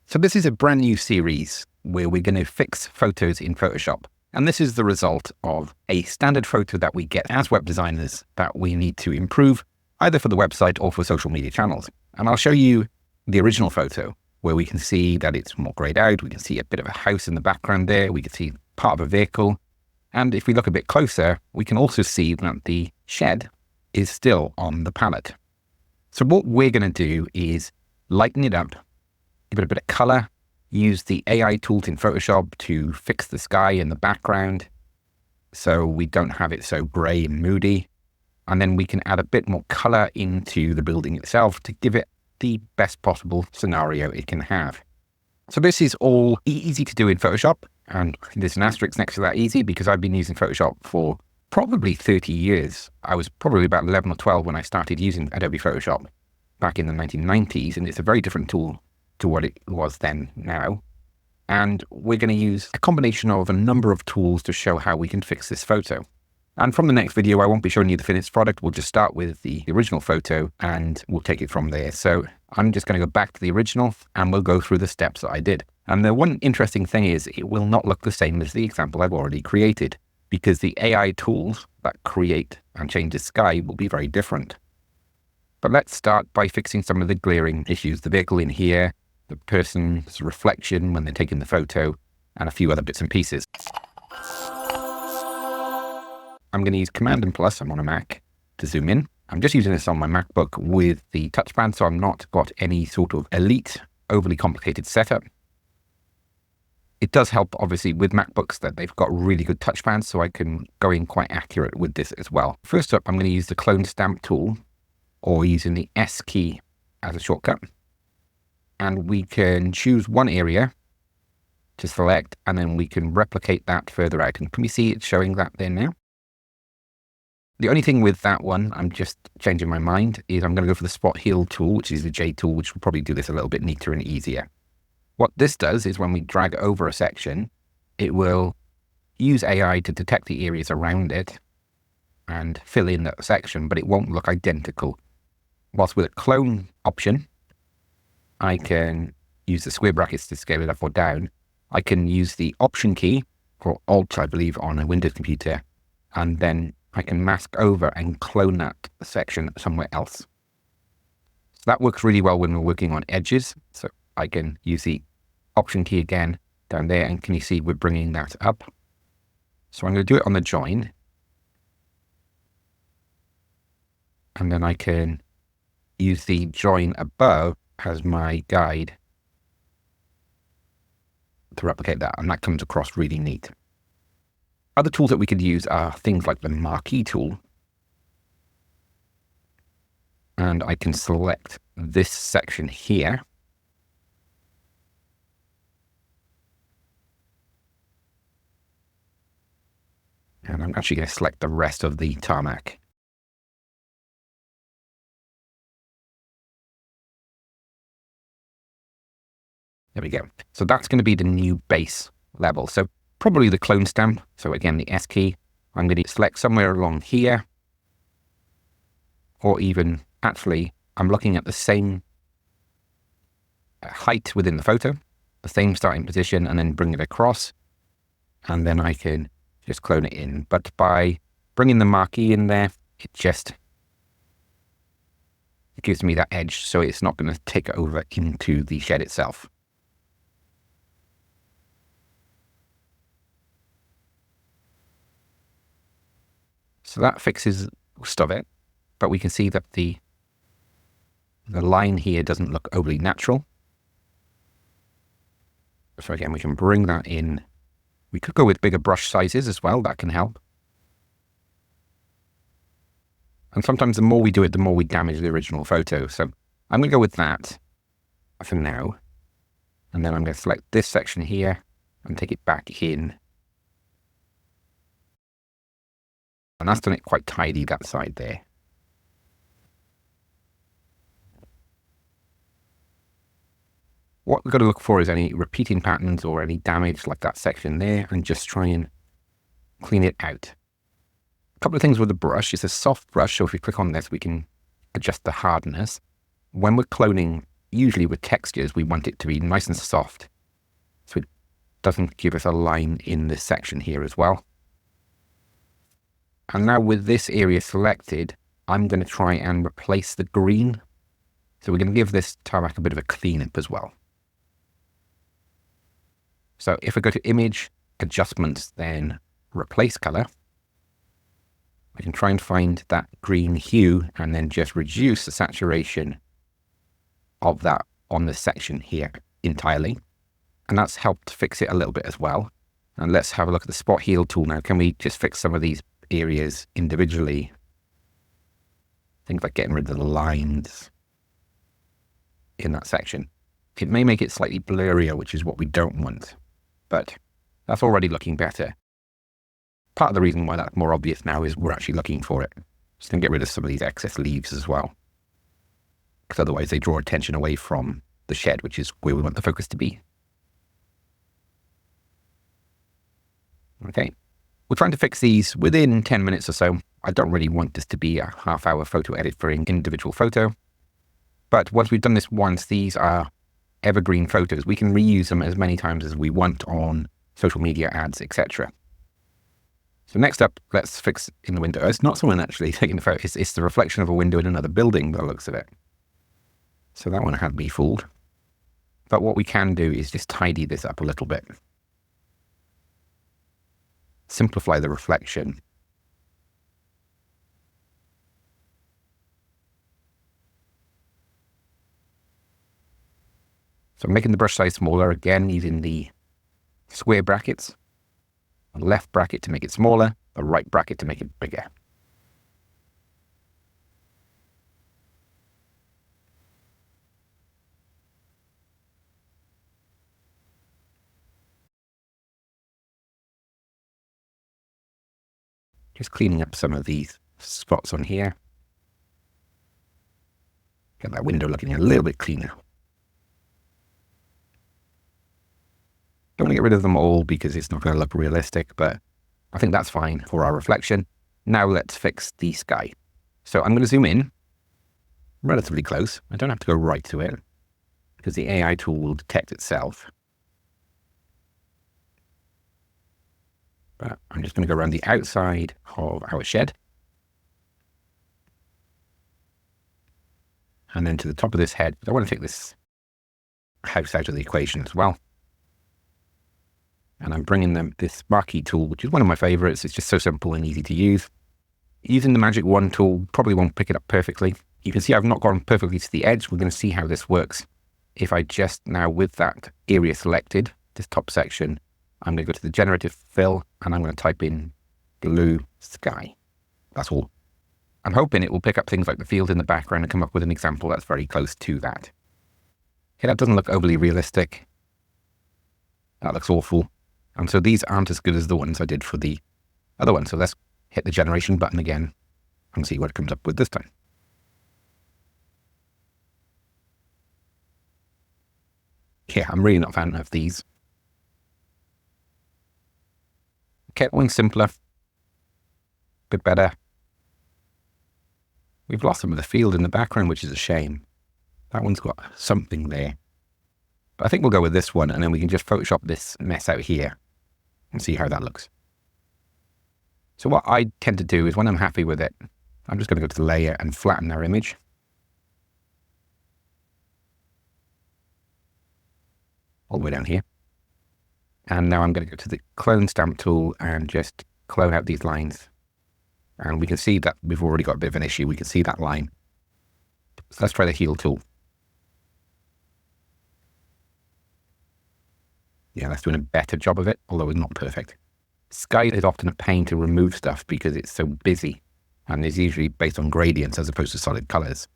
So this is a brand new series where we're going to fix photos in Photoshop. And this is the result of a standard photo that we get as web designers that we need to improve either for the website or for social media channels. And I'll show you the original photo where we can see that it's more grayed out. We can see a bit of a house in the background there. We can see part of a vehicle. And if we look a bit closer, we can also see that the shed is still on the palette. So what we're going to do is lighten it up, give it a bit of color, use the AI tools in Photoshop to fix the sky in the background so we don't have it so gray and moody. And then we can add a bit more color into the building itself to give it the best possible scenario it can have. So this is all easy to do in Photoshop, and there's an asterisk next to that easy because I've been using Photoshop for probably 30 years. I was probably about 11 or 12 when I started using Adobe Photoshop back in the 1990s, and it's a very different tool to what it was then now. And we're going to use a combination of a number of tools to show how we can fix this photo. And from the next video, I won't be showing you the finished product. We'll just start with the original photo and we'll take it from there. So I'm just going to go back to the original and we'll go through the steps that I did. And the one interesting thing is it will not look the same as the example I've already created because the AI tools that create and change the sky will be very different. But let's start by fixing some of the glaring issues. The vehicle in here, the person's reflection when they're taking the photo, and a few other bits and pieces. I'm going to use Command and Plus, I'm on a Mac, to zoom in. I'm just using this on my MacBook with the touchpad, so I'm not got any sort of elite, overly complicated setup. It does help, obviously, with MacBooks that they've got really good touchpads, so I can go in quite accurate with this as well. First up, I'm going to use the clone stamp tool, or using the S key as a shortcut. And we can choose one area to select, and then we can replicate that further out. And can we see it showing that there now? The only thing with that one, I'm just changing my mind, is I'm going to go for the spot heal tool, which is the J tool, which will probably do this a little bit neater and easier. What this does is when we drag over a section, it will use AI to detect the areas around it and fill in that section, but it won't look identical. Whilst with a clone option, I can use the square brackets to scale it up or down. I can use the Option key, or Alt, I believe, on a Windows computer, and then I can mask over and clone that section somewhere else. So that works really well when we're working on edges. So I can use the Option key again down there, and can you see we're bringing that up? So I'm going to do it on the join. And then I can use the join above as my guide to replicate that, and that comes across really neat. Other tools that we could use are things like the marquee tool. And I can select this section here. And I'm actually going to select the rest of the tarmac. There we go. So that's going to be the new base level. So probably the clone stamp. So again, the S key. I'm going to select somewhere along here. Or even, actually, I'm looking at the same height within the photo, the same starting position, and then bring it across. And then I can just clone it in. But by bringing the marquee in there, it gives me that edge, so it's not going to take over into the shed itself. So that fixes most of it, but we can see that the line here doesn't look overly natural. So again, we can bring that in. We could go with bigger brush sizes as well, that can help. And sometimes the more we do it, the more we damage the original photo. So I'm going to go with that for now. And then I'm going to select this section here and take it back in. And that's done it quite tidy, that side there. What we've got to look for is any repeating patterns or any damage like that section there, and just try and clean it out. A couple of things with the brush. It's a soft brush, so if we click on this, we can adjust the hardness. When we're cloning usually with textures, we want it to be nice and soft, so it doesn't give us a line in this section here as well. And now with this area selected, I'm going to try and replace the green. So we're going to give this tarmac a bit of a cleanup as well. So if I go to Image, Adjustments, then Replace Color, I can try and find that green hue and then just reduce the saturation of that on this section here entirely. And that's helped fix it a little bit as well. And let's have a look at the Spot Heal tool now. Can we just fix some of these areas individually? Things like getting rid of the lines in that section. It may make it slightly blurrier, which is what we don't want, but that's already looking better. Part of the reason why that's more obvious now is we're actually looking for it. Just going to get rid of some of these excess leaves as well, because otherwise they draw attention away from the shed, which is where we want the focus to be. Okay, we're trying to fix these within 10 minutes or so. I don't really want this to be a half-hour photo edit for an individual photo. But once we've done this once, these are evergreen photos. We can reuse them as many times as we want on social media ads, etc. So next up, let's fix in the window. It's not someone actually taking the photo. It's the reflection of a window in another building by the looks of it. So that one had me fooled. But what we can do is just tidy this up a little bit. Simplify the reflection. So I'm making the brush size smaller, again using the square brackets. The left bracket to make it smaller, the right bracket to make it bigger. Just cleaning up some of these spots on here. Get that window looking a little bit cleaner. Don't want to get rid of them all because it's not going to look realistic, but I think that's fine for our reflection. Now let's fix the sky. So I'm going to zoom in relatively close. I don't have to go right to it because the AI tool will detect itself. But I'm just going to go around the outside of our shed. And then to the top of this head. I want to take this house out of the equation as well. And I'm bringing this marquee tool, which is one of my favorites. It's just so simple and easy to use. Using the Magic Wand tool probably won't pick it up perfectly. You can see I've not gone perfectly to the edge. We're going to see how this works. If I just now, with that area selected, this top section, I'm going to go to the generative fill and I'm going to type in blue sky. That's all. I'm hoping it will pick up things like the field in the background and come up with an example that's very close to that. Okay, that doesn't look overly realistic. That looks awful. And so these aren't as good as the ones I did for the other one. So let's hit the generation button again and see what it comes up with this time. Yeah, I'm really not a fan of these. Kept one simpler, bit better. We've lost some of the field in the background, which is a shame. That one's got something there. But I think we'll go with this one, and then we can just Photoshop this mess out here and see how that looks. So what I tend to do is when I'm happy with it, I'm just going to go to the layer and flatten our image. All the way down here. And now I'm going to go to the clone stamp tool and just clone out these lines. And we can see that we've already got a bit of an issue. We can see that line. So let's try the heal tool. Yeah, that's doing a better job of it, although it's not perfect. Sky is often a pain to remove stuff because it's so busy and is usually based on gradients as opposed to solid colors.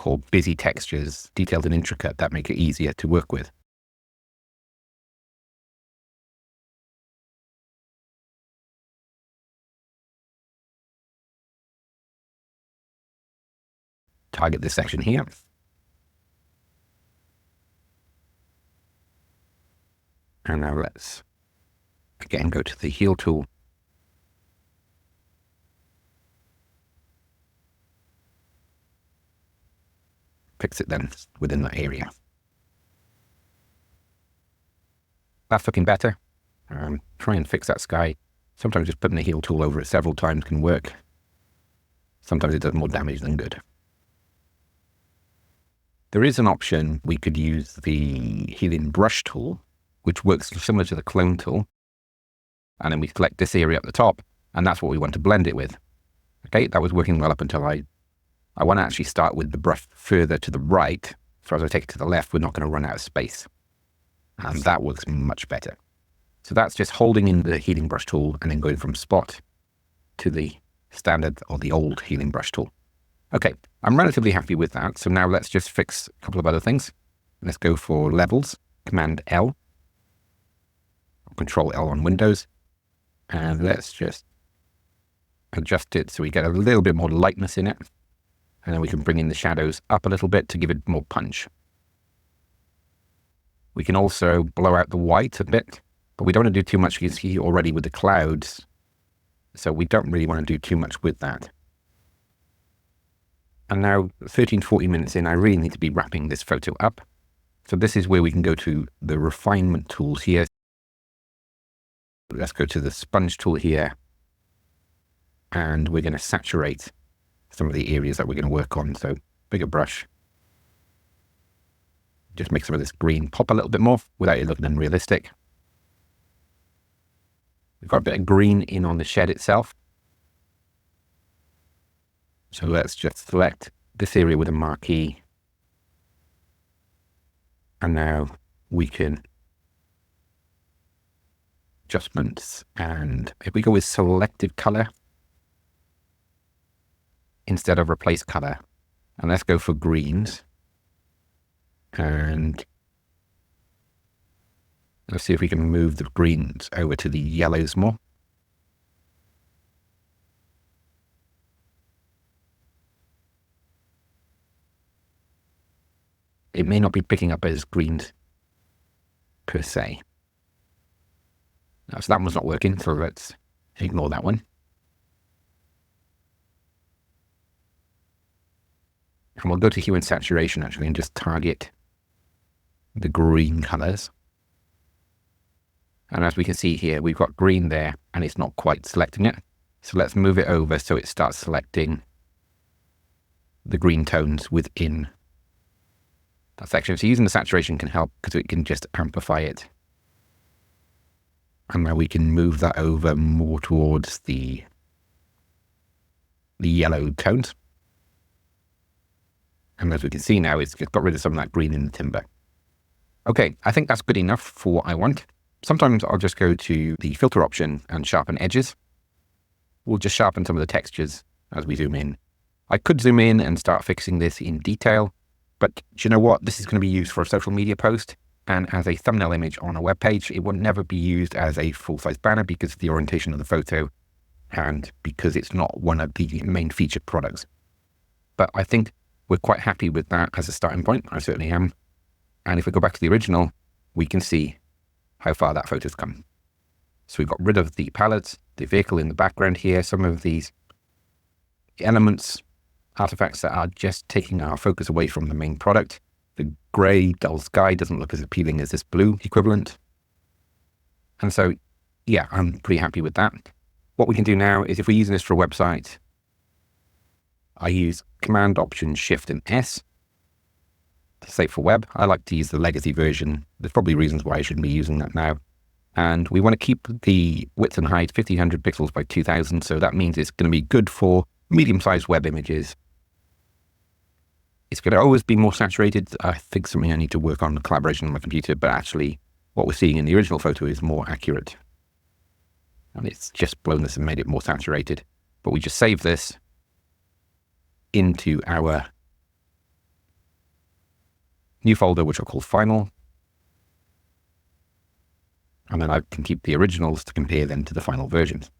Or busy textures, detailed and intricate, that make it easier to work with. Target this section here. And now let's again go to the heal tool. fix it then within that area. That's looking better. Try and fix that sky. Sometimes just putting the heal tool over it several times can work. Sometimes it does more damage than good. There is an option we could use the healing brush tool, which works similar to the clone tool. And then we select this area at the top, and that's what we want to blend it with. Okay, that was working well up until I want to actually start with the brush further to the right. So as I take it to the left, we're not going to run out of space. And that works much better. So that's just holding in the healing brush tool and then going from spot to the standard or the old healing brush tool. Okay, I'm relatively happy with that. So now let's just fix a couple of other things. Let's go for levels, Command L, or Control L on Windows. And let's just adjust it so we get a little bit more lightness in it. And then we can bring in the shadows up a little bit to give it more punch. We can also blow out the white a bit, but we don't want to do too much. You can see already with the clouds. So we don't really want to do too much with that. And now 13, 40 minutes in, I really need to be wrapping this photo up. So this is where we can go to the refinement tools here. Let's go to the sponge tool here. And we're going to saturate some of the areas that we're going to work on. So bigger brush. Just make some of this green pop a little bit more without it looking unrealistic. We've got a bit of green in on the shed itself. So let's just select this area with a marquee. And now we can adjustments. And if we go with selective color instead of replace color, and let's go for greens. And let's see if we can move the greens over to the yellows more. It may not be picking up as greens per se. No, so that one's not working, so let's ignore that one. And we'll go to hue and saturation actually and just target the green colors. And as we can see here, we've got green there and it's not quite selecting it. So let's move it over so it starts selecting the green tones within that section. So using the saturation can help because it can just amplify it. And now we can move that over more towards the yellow tones. And as we can see now, it's got rid of some of that green in the timber. Okay, I think that's good enough for what I want. Sometimes I'll just go to the filter option and sharpen edges. We'll just sharpen some of the textures as we zoom in. I could zoom in and start fixing this in detail, but do you know what? This is going to be used for a social media post and as a thumbnail image on a web page. It will never be used as a full-size banner because of the orientation of the photo and because it's not one of the main featured products. But I think we're quite happy with that as a starting point. I certainly am. And if we go back to the original, we can see how far that photo's come. So we've got rid of the palettes, the vehicle in the background here, some of these elements, artifacts that are just taking our focus away from the main product. The grey dull sky doesn't look as appealing as this blue equivalent. And so, yeah, I'm pretty happy with that. What we can do now is if we're using this for a website, I use Command, Option, Shift, and S to save for web. I like to use the legacy version. There's probably reasons why I shouldn't be using that now. And we want to keep the width and height 1500 pixels by 2000. So that means it's going to be good for medium-sized web images. It's going to always be more saturated. I think something I need to work on the collaboration on my computer, but actually what we're seeing in the original photo is more accurate. And it's just blown this and made it more saturated. But we just save this into our new folder, which I'll call Final. And then I can keep the originals to compare them to the final versions.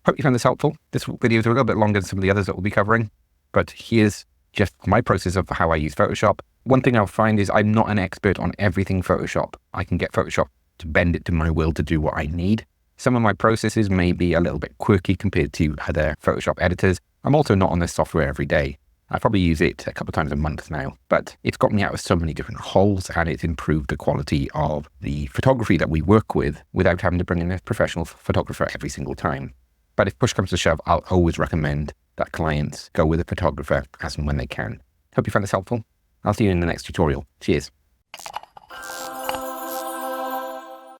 Hope you found this helpful. This video is a little bit longer than some of the others that we'll be covering, but here's just my process of how I use Photoshop. One thing I'll find is I'm not an expert on everything Photoshop. I can get Photoshop to bend it to my will to do what I need. Some of my processes may be a little bit quirky compared to other Photoshop editors. I'm also not on this software every day. I probably use it a couple of times a month now, but it's got me out of so many different holes, and it's improved the quality of the photography that we work with without having to bring in a professional photographer every single time. But if push comes to shove, I'll always recommend that clients go with a photographer as and when they can. Hope you found this helpful. I'll see you in the next tutorial. Cheers.